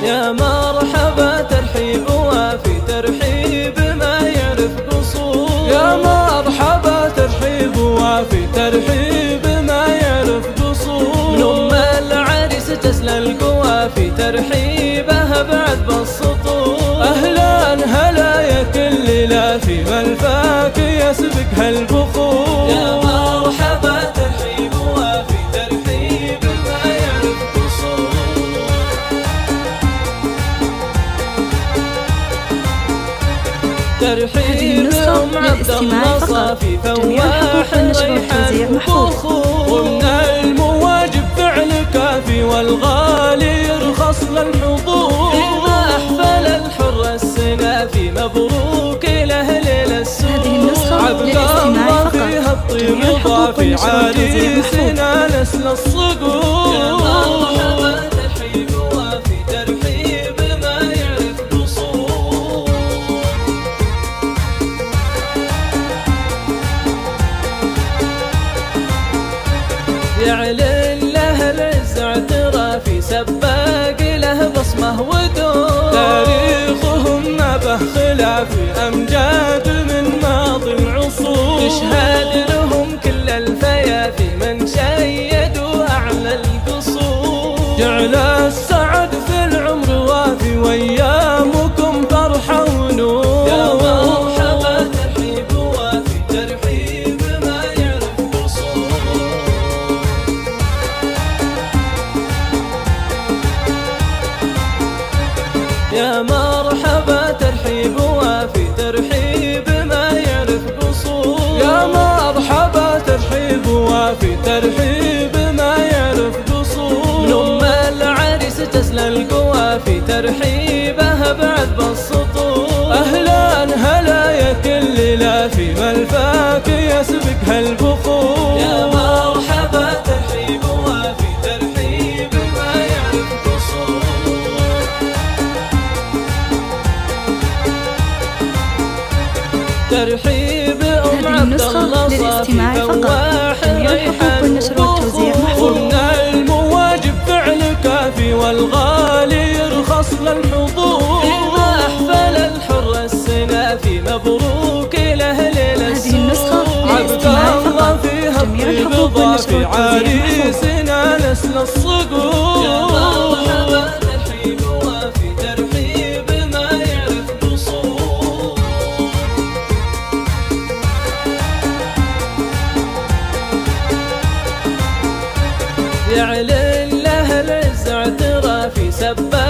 يا مرحبا ترحيب وافي ترحيب ما يعرف قصور. يا مرحبا ترحيب وافي ترحيب ما يعرف قصور. من أم العريس تسلى القوافي ترحيبها بعد بالسطور. أهلا هلا يا كل لافي ملفاك يسبقها البخور. يا مرحبا ترحيب وافي ترحيب ما يعرف قصور. ترحيب أم عبد الله صافي فواح ريحان وفخور. ومن المواجب فعل كافي والغالي يرخص للحضور. إذا أحفل الحر السنافي مبروك له ليل السرور. عبد الله فيها الطيب ضافي عريسنا نسل الصقور. يا مرحبا ترحيب وافي ترحيب ما يعرف قصور. يعلن له العز اعترافي سباق له بصمه ودور. تاريخهم ما به خلافي أمجاد من ماضي العصور. تشهد لهم كل الفيافي من شيدوا أعلى القصور. جعل السعد في العمر وافي وأيامكم فرحة ونور. يا مرحبا ترحيب وافي ترحيب ما يعرف قصور. يا مرحبا ترحيب وافي ترحيب ما يعرف قصور. يا مرحبا ترحيب وافي ترحيب ما يعرف قصور. من أم العريس تسلى القوافي ترحيبها بعد بالسطور. أهلا هلا يا كل لافي ملفاك يسبقها البخور. يا مرحبا ترحيب وافي ترحيب ما يعرف قصور. ترحيب أم عبد الله صافي فواح ريحان وفخور. ومن المواجب فعل كافي والغالي يرخص للحضور. إذا أحفل الحر السنافي مبروك له ليل السرور. عبد الله فيها الطيب ضافي عريسنا نسل الصقور. يا مرحبا ترحيب وافي ترحيب ما يعرف قصور. يعلن له العز اعترافي سباق